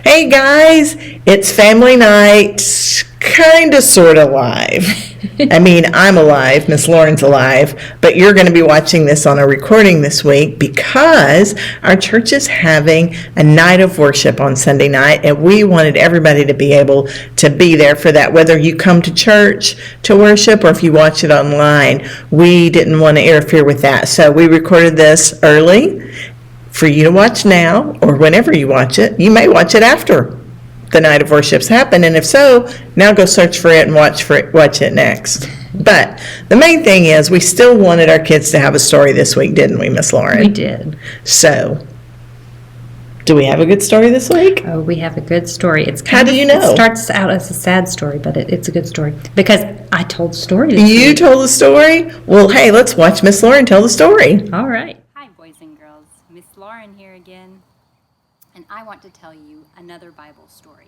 Hey guys, it's family night, kind of, sort of live. I mean, I'm alive, Miss Lauren's alive, but you're going to be watching this on a recording this week because our church is having a night of worship on Sunday night, and we wanted everybody to be able to be there for that, whether you come to church to worship or if you watch it online. We didn't want to interfere with that, so we recorded this early for you to watch now, or whenever you watch it. You may watch it after the night of worship's happened, and if so, now go search for it and watch it next. But the main thing is, we still wanted our kids to have a story this week, didn't we, Miss Lauren? We did. So, do we have a good story this week? Oh, we have a good story. How do you know? It starts out as a sad story, but it's a good story because I told the story this You week. told the story? Well, hey, let's watch Miss Lauren tell the story. All right. Hi, boys and girls. Miss Lauren here again, and I want to tell you another Bible story.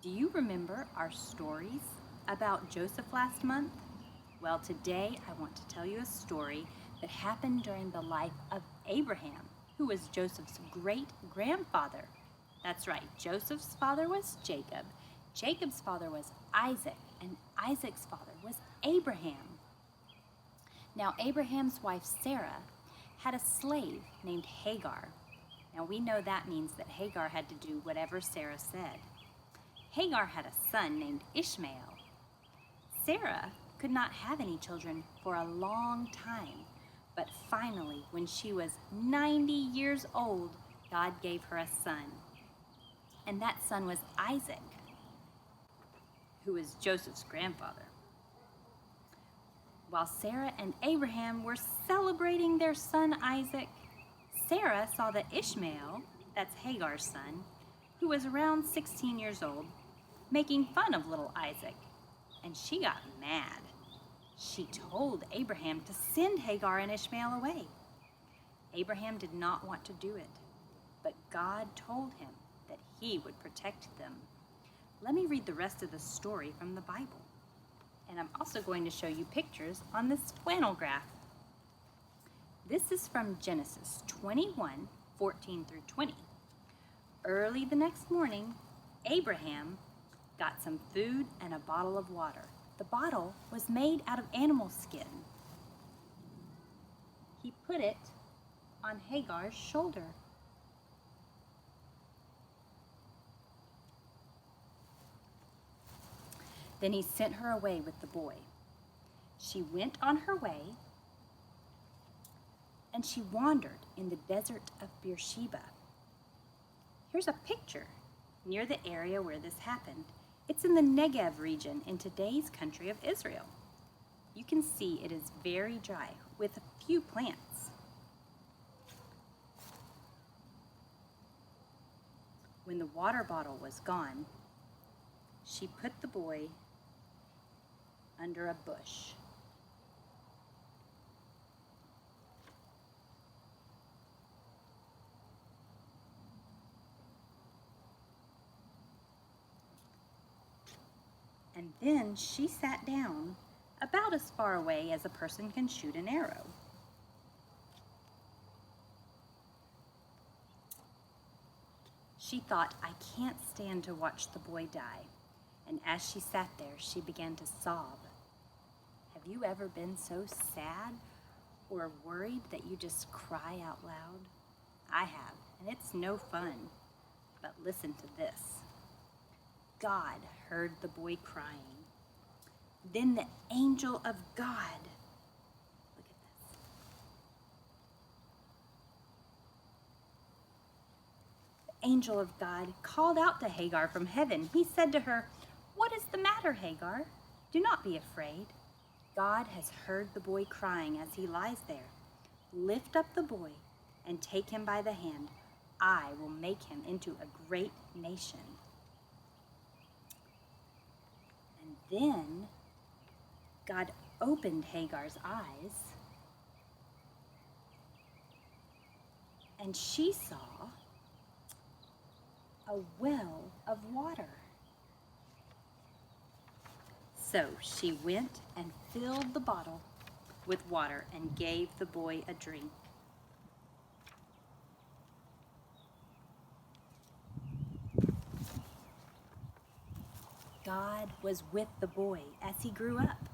Do you remember our stories about Joseph last month? Well, today I want to tell you a story that happened during the life of Abraham, who was Joseph's great-grandfather. That's right, Joseph's father was Jacob, Jacob's father was Isaac, and Isaac's father was Abraham. Now, Abraham's wife Sarah had a slave named Hagar. Now, we know that means that Hagar had to do whatever Sarah said. Hagar had a son named Ishmael. Sarah could not have any children for a long time, but finally, when she was 90 years old, God gave her a son. And that son was Isaac, who was Joseph's grandfather. While Sarah and Abraham were celebrating their son Isaac, Sarah saw that Ishmael, that's Hagar's son, who was around 16 years old, making fun of little Isaac, and she got mad. She told Abraham to send Hagar and Ishmael away. Abraham did not want to do it, but God told him that he would protect them. Let me read the rest of the story from the Bible. And I'm also going to show you pictures on this flannel graph. This is from Genesis 21, 14 through 20. Early the next morning, Abraham got some food and a bottle of water. The bottle was made out of animal skin. He put it on Hagar's shoulder. Then he sent her away with the boy. She went on her way, and she wandered in the desert of Beersheba. Here's a picture near the area where this happened. It's in the Negev region in today's country of Israel. You can see it is very dry with a few plants. When the water bottle was gone, she put the boy under a bush. And then she sat down about as far away as a person can shoot an arrow. She thought, I can't stand to watch the boy die. And as she sat there, she began to sob. Have you ever been so sad or worried that you just cry out loud? I have, and it's no fun. But listen to this. God heard the boy crying. Then the angel of God, look at this. The angel of God called out to Hagar from heaven. He said to her, What is the matter, Hagar? Do not be afraid. God has heard the boy crying as he lies there. Lift up the boy and take him by the hand. I will make him into a great nation. And then God opened Hagar's eyes, and she saw a well of water. So she went and filled the bottle with water and gave the boy a drink. God was with the boy as he grew up.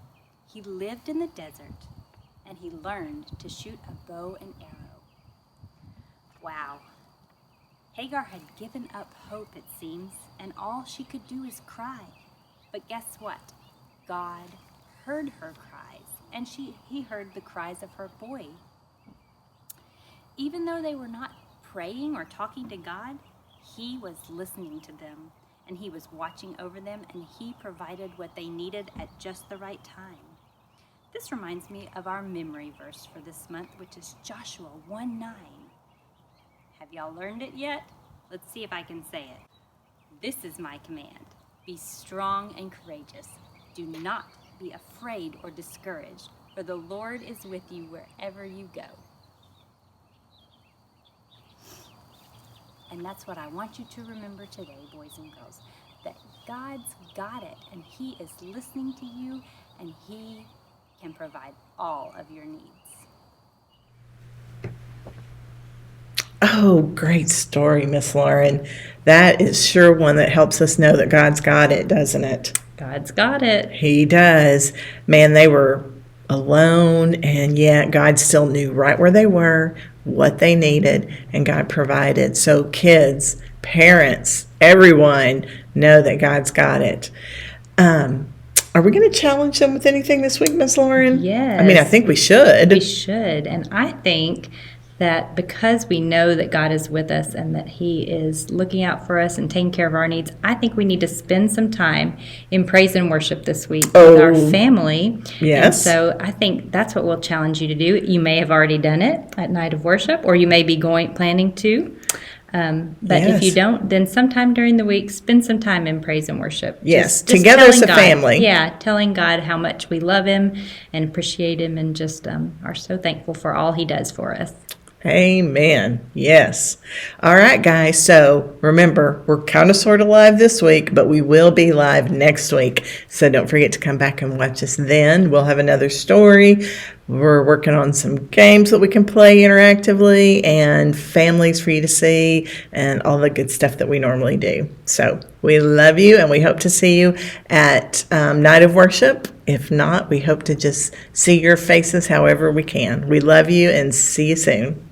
He lived in the desert, and he learned to shoot a bow and arrow. Wow. Hagar had given up hope, it seems, and all she could do is cry. But guess what? God heard her cries, and he heard the cries of her boy. Even though they were not praying or talking to God, he was listening to them, and he was watching over them, and he provided what they needed at just the right time. This reminds me of our memory verse for this month, which is Joshua 1:9. Have y'all learned it yet? Let's see if I can say it. This is my command. Be strong and courageous. Do not be afraid or discouraged, for the Lord is with you wherever you go. And that's what I want you to remember today, boys and girls, that God's got it, and he is listening to you, and he can provide all of your needs. Oh, great story, Miss Lauren. That is sure one that helps us know that God's got it, doesn't it? God's got it. He does. Man, they were alone, and yet God still knew right where they were, what they needed, and God provided. So kids, parents, everyone know that God's got it. Are we going to challenge them with anything this week, Miss Lauren? Yes. I mean, I think we should. We should. And I think that because we know that God is with us and that he is looking out for us and taking care of our needs, I think we need to spend some time in praise and worship this week with our family. Yes. And so I think that's what we'll challenge you to do. You may have already done it at Night of Worship, or you may be planning to. But if you don't, then sometime during the week, spend some time in praise and worship. Yes, Just together as a God, family. Yeah, telling God how much we love him and appreciate him and just are so thankful for all he does for us. Amen. Yes. All right, guys. So remember, we're kind of sort of live this week, but we will be live next week. So don't forget to come back and watch us then. We'll have another story. We're working on some games that we can play interactively and families for you to see and all the good stuff that we normally do. So we love you, and we hope to see you at Night of Worship. If not, we hope to just see your faces however we can. We love you, and see you soon.